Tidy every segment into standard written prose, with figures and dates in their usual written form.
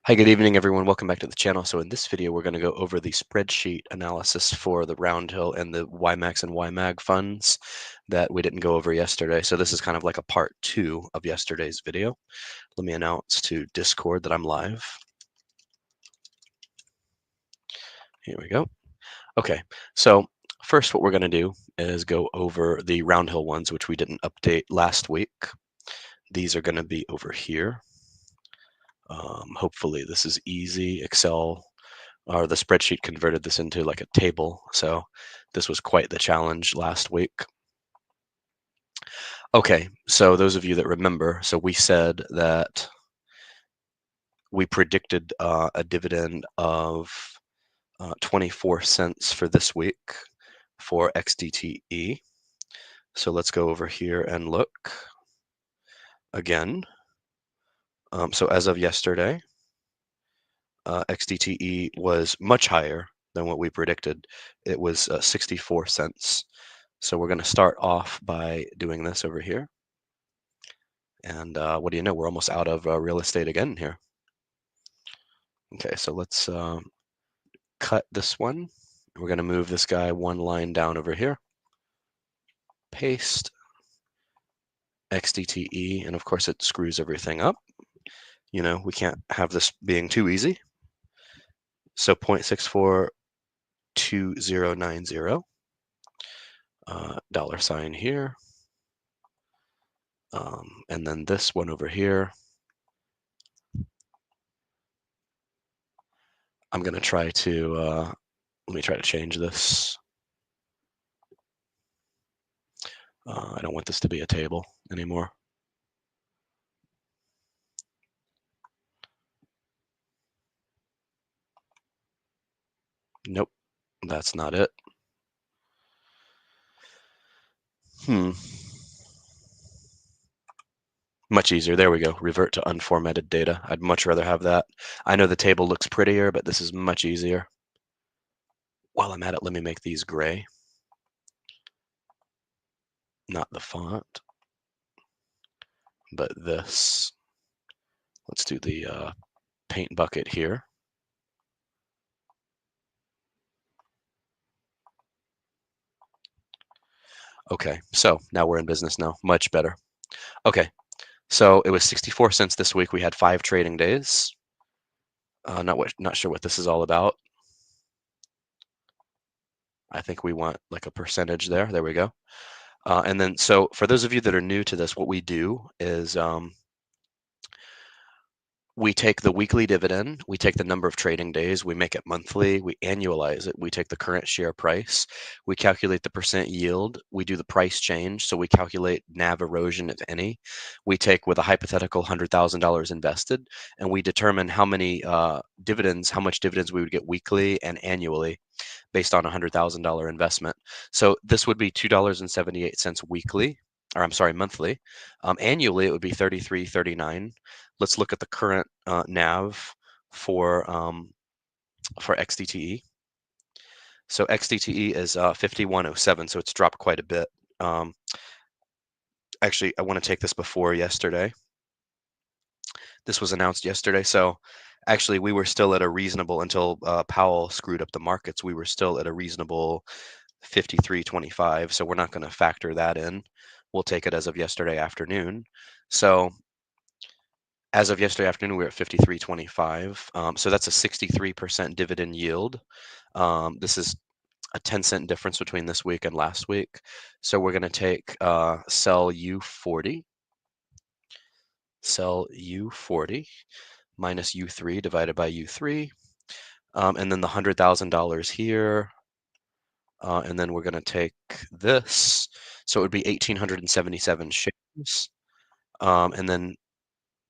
Hi, good evening, everyone. Welcome back to the channel. So in this video, we're going to go over the spreadsheet analysis for the Roundhill and the YMAX and YMAG funds that we didn't go over yesterday. So this is kind of like a part 2 of yesterday's video. Let me announce to Discord that I'm live. Here we go. Okay, so first what we're going to do is go over the Roundhill ones, which we didn't update last week. These are going to be over here. Hopefully this is easy. Excel or the spreadsheet converted this into like a table. So this was quite the challenge last week. Okay, so those of you that remember, so we said that we predicted a dividend of 24 cents for this week for XDTE. So let's go over here and look again. So as of yesterday, XDTE was much higher than what we predicted. It was 64 cents. So we're going to start off by doing this over here. And what do you know? We're almost out of real estate again here. Okay, so let's cut this one. We're going to move this guy one line down over here. Paste XDTE, and of course it screws everything up. You know, we can't have this being too easy. So 0.642090, dollar sign here. And then this one over here, I'm going to try to, let me try to change this. I don't want this to be a table anymore. Nope, that's not it. Much easier. There we go. Revert to unformatted data. I'd much rather have that. I know the table looks prettier, but this is much easier. While I'm at it, let me make these gray. Not the font, but this. Let's do the paint bucket here. Okay, so now we're in business now. Much better. Okay, so it was 64 cents this week. We had 5 trading days. Not sure what this is all about. I think we want like a percentage there. There we go. And then, so for those of you that are new to this, what we do is we take the weekly dividend, we take the number of trading days, we make it monthly, we annualize it, we take the current share price, we calculate the percent yield, we do the price change, so we calculate NAV erosion, if any. We take with a hypothetical $100,000 invested, and we determine how many dividends, how much dividends we would get weekly and annually based on a $100,000 investment. So this would be $2.78 weekly, or I'm sorry, monthly. Annually, it would be $33.39. Let's look at the current NAV for XDTE. So XDTE is 5107, so it's dropped quite a bit. Actually, I want to take this before yesterday. This was announced yesterday, so actually we were still at a reasonable, until Powell screwed up the markets, we were still at a reasonable 53.25, so we're not going to factor that in. We'll take it as of yesterday afternoon. So as of yesterday afternoon, we were at 53.25. So that's a 63% dividend yield. This is a 10-cent difference between this week and last week. So we're going to take sell U40, sell U40 minus U3 divided by U3, and then the $100,000 here. And then we're going to take this. So it would be 1,877 shares. And then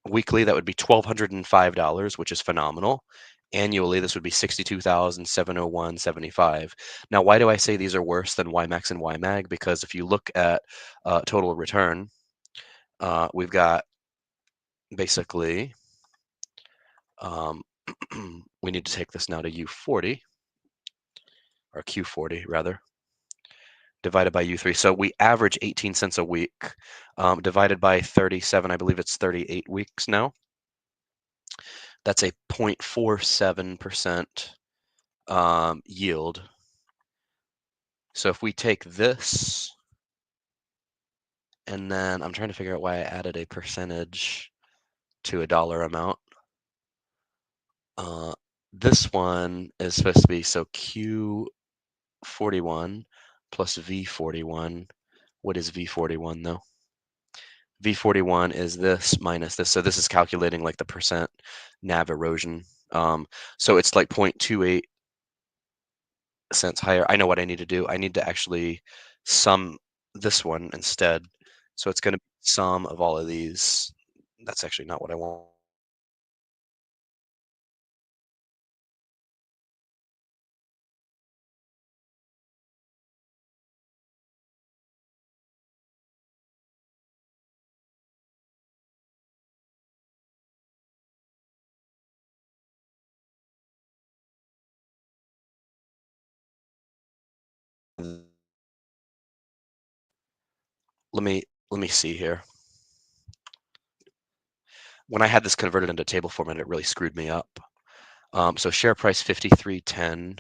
weekly, that would be $1,205, which is phenomenal. Annually, this would be $62,701.75. Now, why do I say these are worse than YMAX and YMAG? Because if you look at total return, we've got basically, we need to take this now to U40, or Q40 rather, divided by U3. So we average 18 cents a week, divided by 37, I believe it's 38 weeks now. That's a 0.47% yield. So if we take this, and then I'm trying to figure out why I added a percentage to a dollar amount. This one is supposed to be, so Q41 plus V41. What is V41 though? V41 is this minus this. So this is calculating like the percent nav erosion. So it's like 0.28 cents higher. I know what I need to do. I need to actually sum this one instead. So it's going to be sum of all of these. That's actually not what I want. Let me see here. When I had this converted into table format, it really screwed me up. So share price 53.10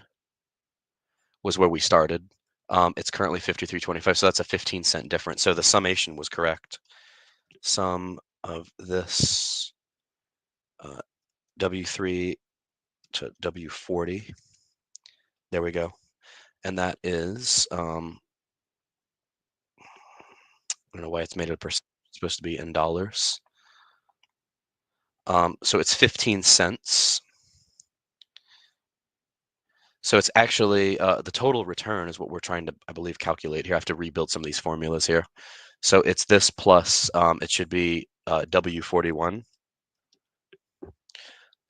was where we started. It's currently 53.25, so that's a 15-cent difference. So the summation was correct. Sum of this W3 to W40. There we go. And that is, I don't know why it's made a percent. It's supposed to be in dollars. So it's 15 cents. So it's actually the total return is what we're trying to, I believe, calculate here. I have to rebuild some of these formulas here. So it's this plus, it should be W41.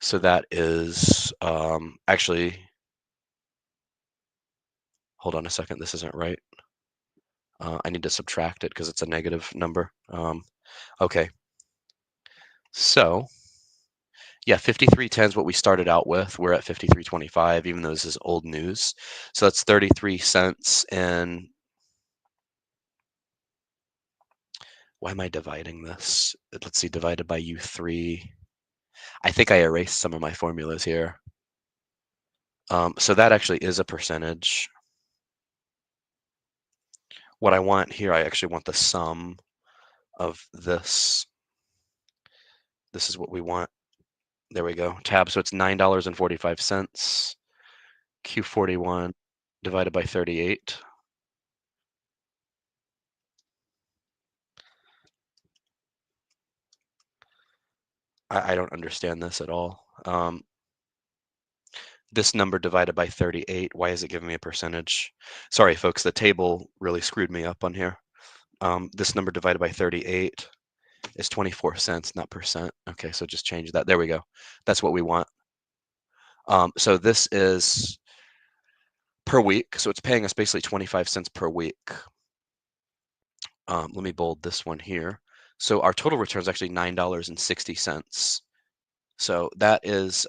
So that is actually, hold on a second, this isn't right. I need to subtract it because it's a negative number. Okay, so yeah, 53.10 is what we started out with. We're at 53.25, even though this is old news. So that's 33 cents. And why am I dividing this? Let's see, divided by U3. I think I erased some of my formulas here. So that actually is a percentage. What I want here, I actually want the sum of this. This is what we want. There we go. Tab. So it's $9.45. Q41 divided by 38. I don't understand this at all. This number divided by 38. Why is it giving me a percentage? Sorry, folks. The table really screwed me up on here. This number divided by 38 is 24 cents, not percent. Okay, so just change that. There we go. That's what we want. So this is per week. So it's paying us basically 25 cents per week. Let me bold this one here. So our total return is actually $9.60. So that is,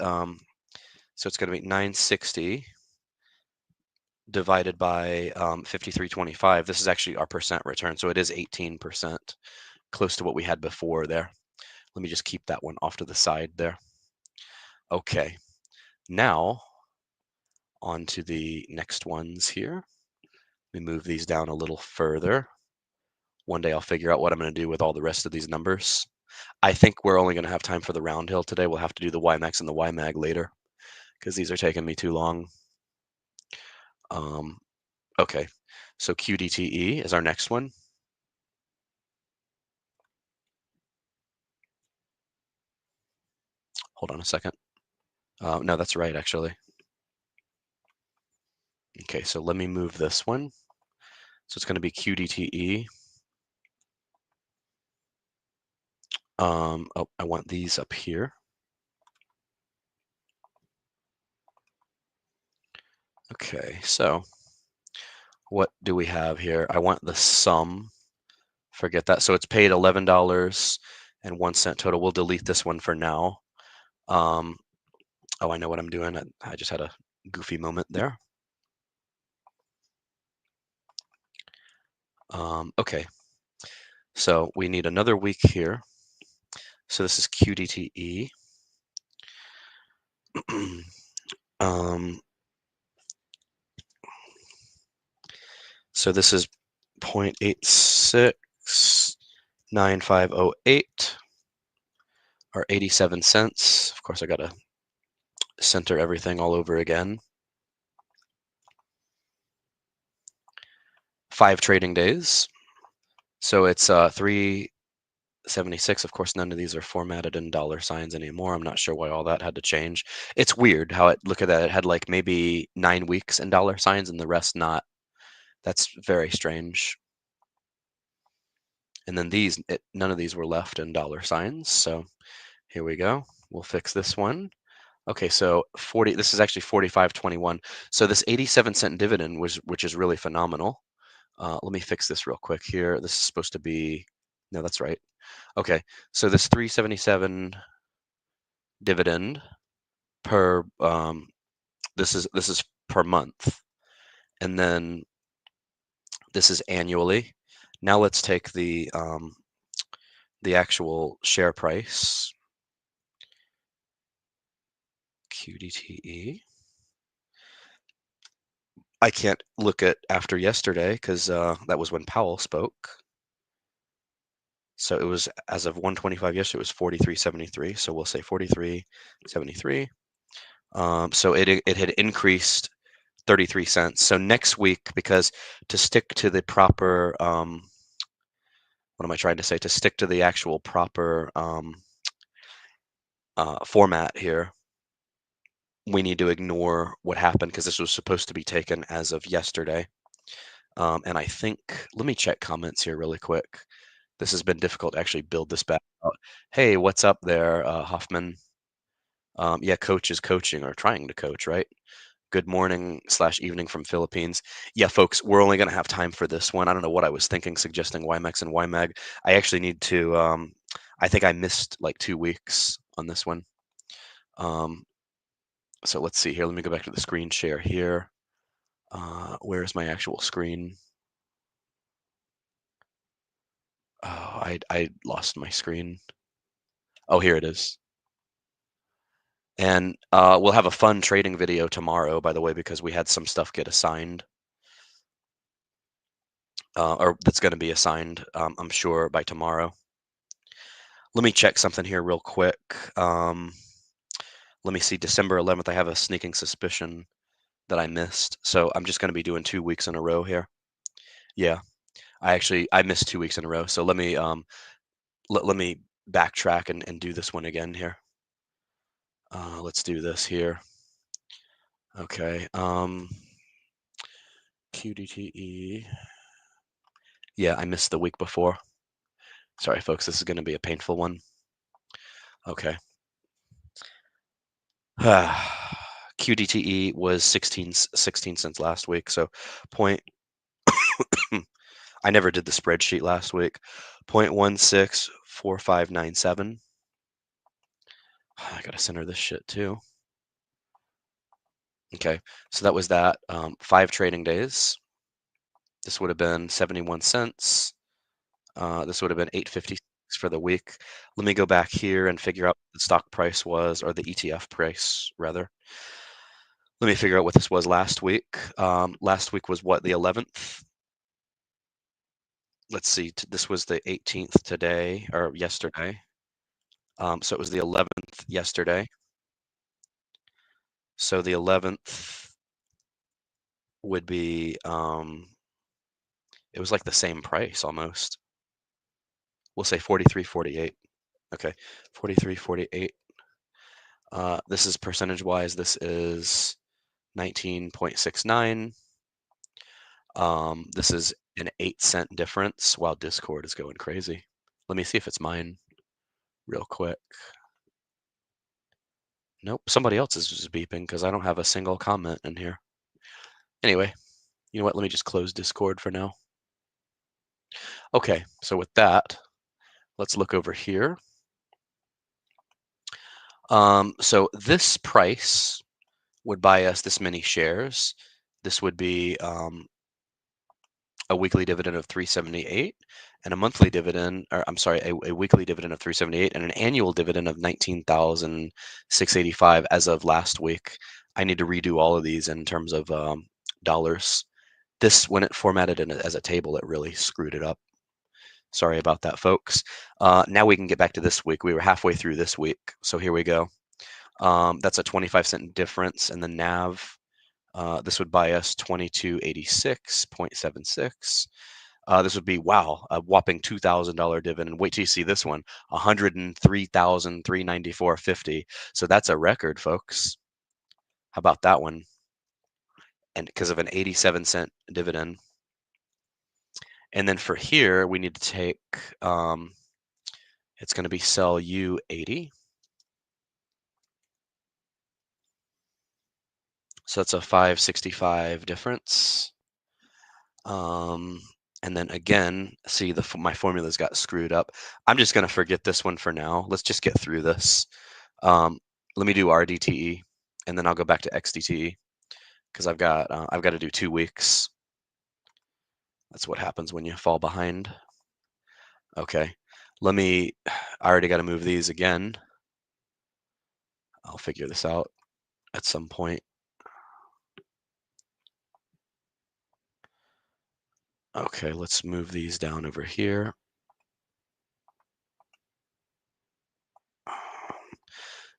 so it's going to be 960 divided by 53.25. This is actually our percent return. So it is 18%, close to what we had before there. Let me just keep that one off to the side there. Okay, now on to the next ones here. Let me move these down a little further. One day I'll figure out what I'm going to do with all the rest of these numbers. I think we're only going to have time for the Roundhill today. We'll have to do the YMAX and the YMAG later because these are taking me too long. Okay, so QDTE is our next one. Hold on a second. No, that's right, actually. Okay, so let me move this one. So it's going to be QDTE. Oh, I want these up here. Okay, so what do we have here? I want the sum. Forget that. So it's paid $11.01 total. We'll delete this one for now. Oh, I know what I'm doing. I just had a goofy moment there. Okay, so we need another week here. So this is QDTE. So this is 0.869508 or 87 cents. Of course, I got to center everything all over again. 5 trading days. So it's 376. Of course, none of these are formatted in dollar signs anymore. I'm not sure why all that had to change. It's weird how look at that. It had like maybe 9 weeks in dollar signs and the rest not. That's very strange. And then none of these were left in dollar signs. So here we go. We'll fix this one. Okay, so this is actually 45.21. So this 87-cent dividend which is really phenomenal. Let me fix this real quick here. This is supposed to be, no, that's right. Okay, so this 377 dividend per, this is per month. And then this is annually. Now let's take the actual share price, QDTE. I can't look at after yesterday because that was when Powell spoke. So it was, as of 125 yesterday, it was 43.73. So we'll say 43.73. So it had increased 33 cents. So next week, because to stick to the proper, what am I trying to say? To stick to the actual proper format here, we need to ignore what happened because this was supposed to be taken as of yesterday. And I think, let me check comments here really quick. This has been difficult to actually build this back out. Hey, what's up there, Hoffman? Yeah, coach is coaching or trying to coach, right? Good morning / evening from Philippines. Yeah, folks, we're only going to have time for this one. I don't know what I was thinking, suggesting YMAX and YMAG. I actually need to, I think I missed like 2 weeks on this one. So let's see here. Let me go back to the screen share here. Where's my actual screen? Oh, I lost my screen. Oh, here it is. And we'll have a fun trading video tomorrow, by the way, because we had some stuff get assigned. Or that's going to be assigned, I'm sure, by tomorrow. Let me check something here real quick. Let me see, December 11th, I have a sneaking suspicion that I missed. So I'm just going to be doing 2 weeks in a row here. Yeah, I missed 2 weeks in a row. So let me let me backtrack and do this one again here. Let's do this here. Okay. QDTE. Yeah, I missed the week before. Sorry, folks, this is going to be a painful one. Okay. QDTE was 16 cents last week. So point, I never did the spreadsheet last week. 0.164597. I got to center this shit too. Okay, so that was that. 5 trading days. This would have been 71 cents. This would have been 8.56 for the week. Let me go back here and figure out what the stock price was, or the ETF price, rather. Let me figure out what this was last week. Last week was what, the 11th? Let's see, this was the 18th today, or yesterday. So it was the 11th yesterday. So the 11th would be, it was like the same price almost. We'll say 43.48. Okay, 43.48. This is percentage-wise, this is 19.69. This is an 8-cent difference. Wow, Discord is going crazy. Let me see if it's mine real quick. Nope, somebody else is just beeping because I don't have a single comment in here. Anyway, you know what? Let me just close Discord for now. Okay, so with that, let's look over here. So this price would buy us this many shares. This would be a weekly dividend of 378 and a monthly dividend, or I'm sorry, a weekly dividend of 378 and an annual dividend of 19,685 as of last week. I need to redo all of these in terms of dollars. This, when it formatted it as a table, it really screwed it up. Sorry about that, folks. Now we can get back to this week. We were halfway through this week, so here we go. That's a 25-cent difference in the NAV. This would buy us 2286.76. This would be, wow, a whopping $2,000 dividend. Wait till you see this one, 103,394.50. So that's a record, folks. How about that one? And because of an 87-cent dividend. And then for here, we need to take, it's going to be cell U80. So that's a 565 difference. And then again, see, my formulas got screwed up. I'm just going to forget this one for now. Let's just get through this. Let me do RDTE, and then I'll go back to XDTE because I've got to do 2 weeks. That's what happens when you fall behind. Okay, I already got to move these again. I'll figure this out at some point. Okay, let's move these down over here.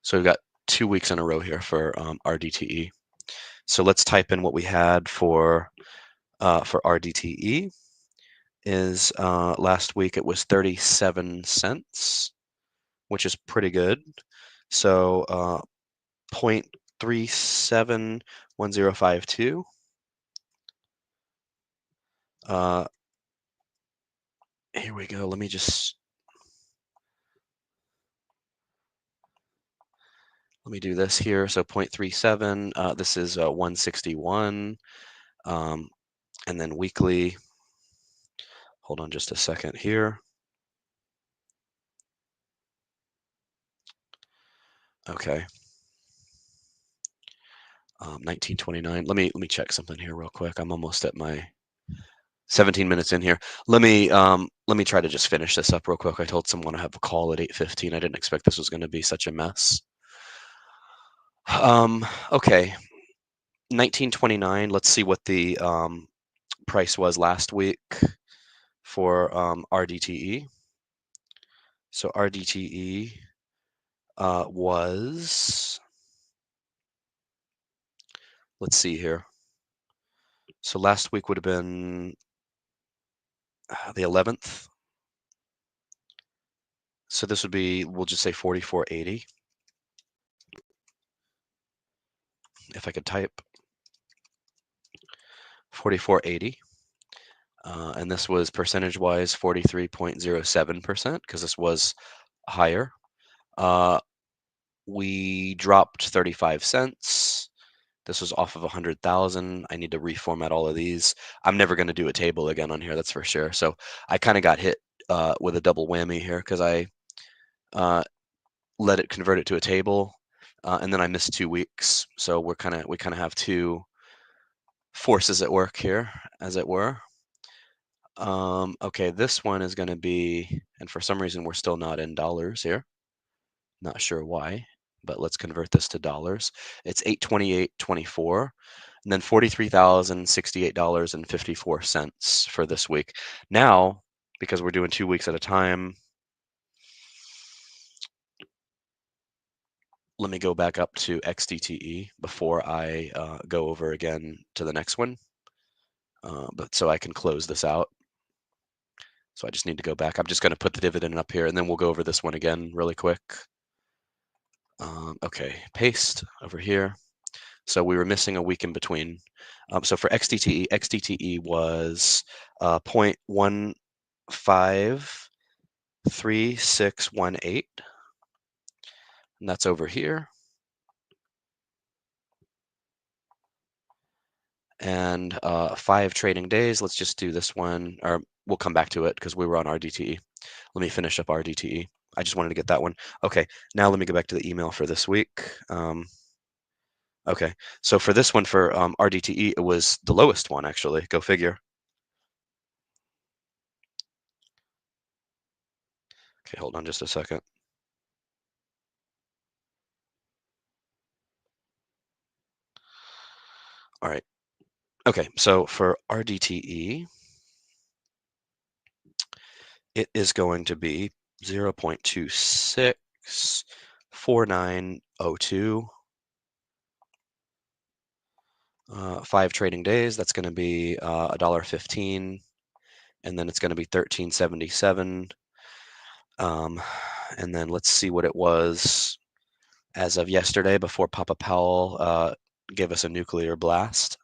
So we've got 2 weeks in a row here for RDTE. So let's type in what we had for RDTE. Is last week it was 37 cents, which is pretty good. So 0.371052. Here we go. Let me do this here. So 0.37. This is 161. And then weekly. Hold on just a second here. Okay. 1929. Let me check something here real quick. I'm almost at my 17 minutes in here. Let me try to just finish this up real quick. I told someone I have a call at 8:15. I didn't expect this was going to be such a mess. Okay. 1929. Let's see what the price was last week for RDTE. So RDTE was, let's see here. So last week would have been the 11th. So this would be, we'll just say 44.80. If I could type 44.80. And this was percentage-wise 43.07% because this was higher. We dropped 35 cents. This was off of 100,000. I need to reformat all of these. I'm never going to do a table again on here, that's for sure. So I kind of got hit with a double whammy here because I let it convert it to a table, and then I missed 2 weeks. So we kind of have two forces at work here, as it were. Okay, this one is going to be, and for some reason we're still not in dollars here. Not sure why, but let's convert this to dollars. It's 828.24, and then $43,068.54 for this week. Now, because we're doing 2 weeks at a time, let me go back up to XDTE before I go over again to the next one, but so I can close this out. So I just need to go back. I'm just going to put the dividend up here, and then we'll go over this one again really quick. Okay, paste over here. So we were missing a week in between. So for XDTE was 0.153618, and that's over here. And 5 trading days. Let's just do this one, or we'll come back to it because we were on RDTE. Let me finish up RDTE. I just wanted to get that one. Okay, now let me go back to the email for this week. Okay, so for this one, for RDTE, it was the lowest one, actually. Go figure. Okay, hold on just a second. All right. Okay, so for RDTE, it is going to be 0.264902. 5 trading days, that's going to be $1.15, and then it's going to be 13.77. And then let's see what it was as of yesterday before Papa Powell gave us a nuclear blast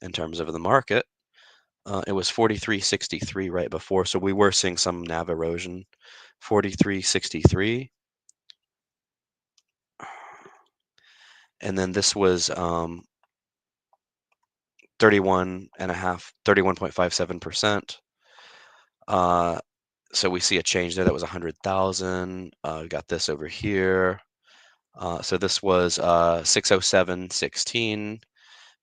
in terms of the market. It was 43.63 right before, so we were seeing some NAV erosion. 43.63. And then this was 31.57%. So we see a change there. That was 100,000. We got this over here. So this was 607.16.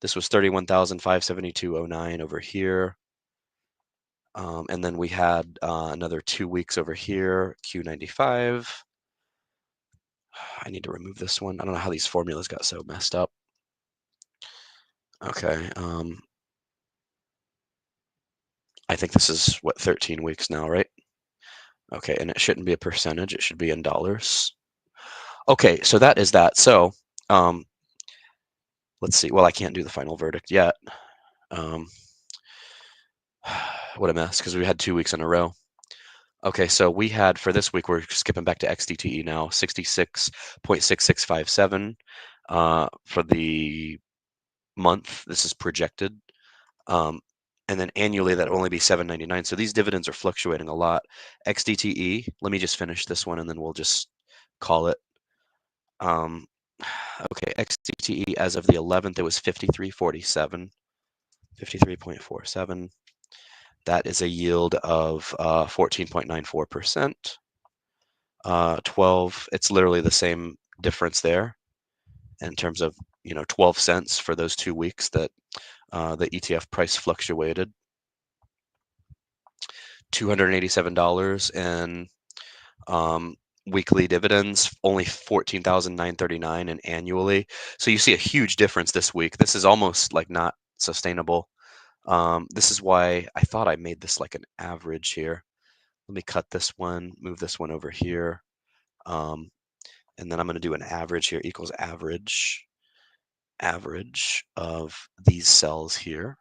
This was 31,572.09 over here. And then we had another 2 weeks over here, Q95. I need to remove this one. I don't know how these formulas got so messed up. Okay. I think this is, what, 13 weeks now, right? Okay, and it shouldn't be a percentage. It should be in dollars. Okay, so that is that. So let's see. Well, I can't do the final verdict yet. What a mess, because we had 2 weeks in a row. Okay, so we had, for this week, we're skipping back to XDTE now, 66.6657 for the month. This is projected. And then annually, that'll only be $7.99. So these dividends are fluctuating a lot. XDTE, let me just finish this one, and then we'll just call it. Okay, XDTE, as of the 11th, it was 53.47. 53.47. That is a yield of 14.94%. 12, it's literally the same difference there in terms of 12 cents for those 2 weeks that the ETF price fluctuated. $287 in weekly dividends, only 14,939 and annually. So you see a huge difference this week. This is almost like not sustainable. This is why I thought I made this like an average here. Let me cut this one, move this one over here. And then I'm going to do an average here equals average of these cells here.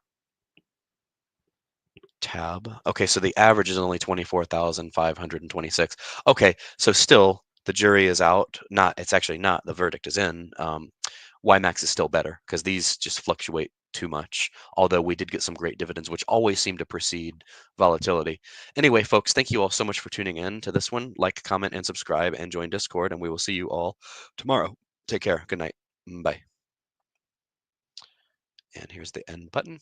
Tab. Okay, so the average is only 24,526. Okay, so still the jury is out. It's actually not. The verdict is in. YMAX is still better because these just fluctuate too much. Although we did get some great dividends, which always seem to precede volatility. Anyway, folks, thank you all so much for tuning in to this one. Like, comment, and subscribe, and join Discord, and we will see you all tomorrow. Take care. Good night. Bye. And here's the end button.